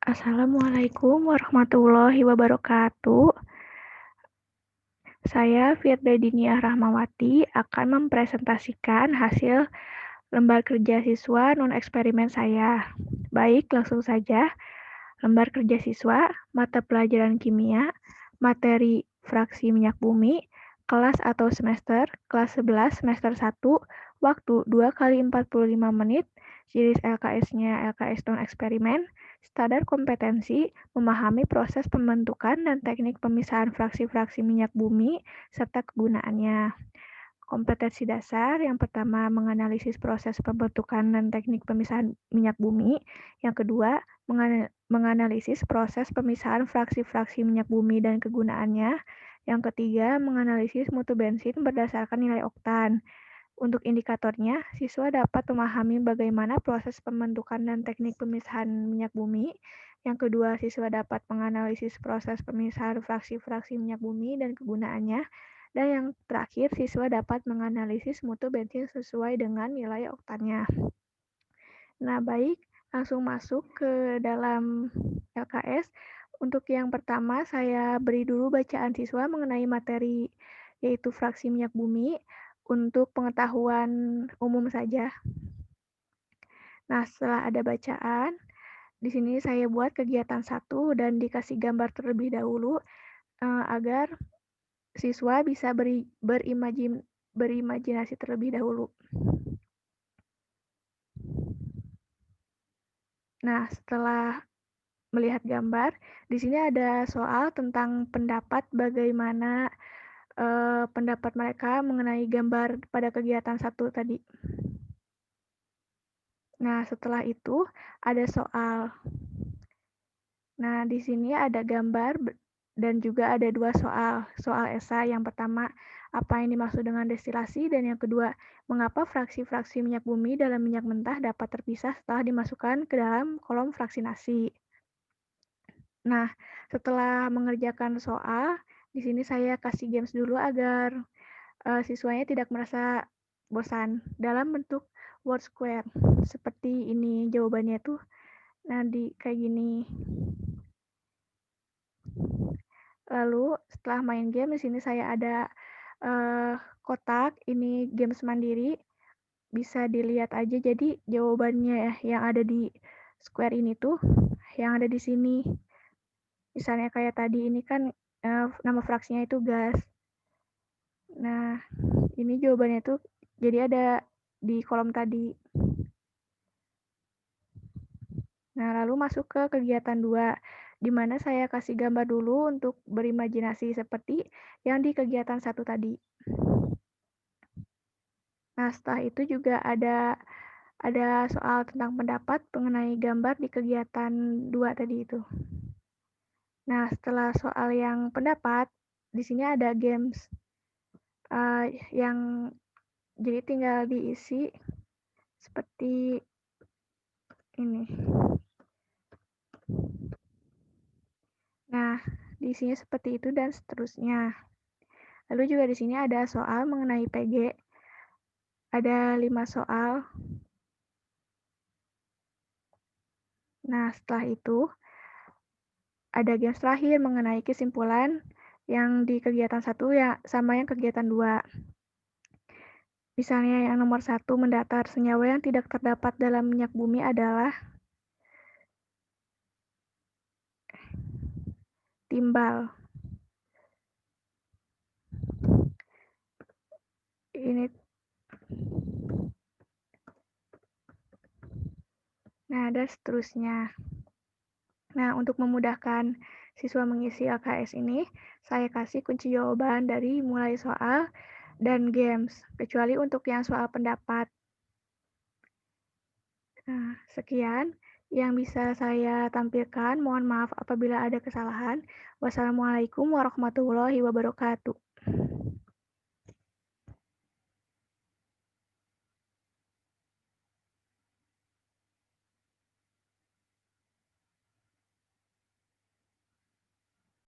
Assalamualaikum warahmatullahi wabarakatuh. Saya Firda Diniah Rahmawati akan mempresentasikan hasil lembar kerja siswa non-eksperimen saya. Baik, langsung saja. Lembar kerja siswa, mata pelajaran kimia, materi fraksi minyak bumi, kelas atau semester, kelas 11 semester 1, waktu 2 kali 45 menit, jenis LKS-nya LKS non-eksperimen, standar kompetensi, memahami proses pembentukan dan teknik pemisahan fraksi-fraksi minyak bumi, serta kegunaannya. Kompetensi dasar, yang pertama menganalisis proses pembentukan dan teknik pemisahan minyak bumi, yang kedua menganalisis proses pemisahan fraksi-fraksi minyak bumi dan kegunaannya, yang ketiga menganalisis mutu bensin berdasarkan nilai oktan. Untuk indikatornya, siswa dapat memahami bagaimana proses pembentukan dan teknik pemisahan minyak bumi. Yang kedua, siswa dapat menganalisis proses pemisahan fraksi-fraksi minyak bumi dan kegunaannya. Dan yang terakhir, siswa dapat menganalisis mutu bensin sesuai dengan nilai oktannya. Nah, baik, langsung masuk ke dalam LKS. Untuk yang pertama, saya beri dulu bacaan siswa mengenai materi, yaitu fraksi minyak bumi, untuk pengetahuan umum saja. Nah, setelah ada bacaan, di sini saya buat kegiatan 1 dan dikasih gambar terlebih dahulu, agar siswa bisa berimajinasi terlebih dahulu. Nah, setelah melihat gambar, di sini ada soal tentang pendapat bagaimana pendapat mereka mengenai gambar pada kegiatan 1 tadi. Nah, setelah itu ada soal. Nah, di sini ada gambar dan juga ada 2 soal. Soal esai yang pertama, apa yang dimaksud dengan destilasi, dan yang kedua, mengapa fraksi-fraksi minyak bumi dalam minyak mentah dapat terpisah setelah dimasukkan ke dalam kolom fraksinasi. Nah, setelah mengerjakan soal, di sini saya kasih games dulu agar siswanya tidak merasa bosan dalam bentuk word square. Seperti ini jawabannya tuh. Nah, kayak gini. Lalu setelah main game, di sini saya ada kotak, ini games mandiri. Bisa dilihat aja, jadi jawabannya yang ada di square ini tuh yang ada di sini. Misalnya kayak tadi ini kan nama fraksinya itu gas. Nah, ini jawabannya tuh jadi ada di kolom tadi. Nah, lalu masuk ke kegiatan 2, di mana saya kasih gambar dulu untuk berimajinasi seperti yang di kegiatan 1 tadi. Nah, setelah itu juga ada soal tentang pendapat mengenai gambar di kegiatan 2 tadi itu. Nah, setelah soal yang pendapat, di sini ada games yang jadi tinggal diisi seperti ini. Nah, diisinya seperti itu dan seterusnya. Lalu juga di sini ada soal mengenai PG. Ada 5 soal. Nah, setelah itu ada games terakhir mengenai kesimpulan yang di kegiatan 1 ya sama yang kegiatan 2. Misalnya yang nomor 1, mendatar senyawa yang tidak terdapat dalam minyak bumi adalah timbal. Ini. Nah, dan seterusnya. Nah, untuk memudahkan siswa mengisi LKS ini, saya kasih kunci jawaban dari mulai soal dan games, kecuali untuk yang soal pendapat. Nah, sekian yang bisa saya tampilkan. Mohon maaf apabila ada kesalahan. Wassalamualaikum warahmatullahi wabarakatuh.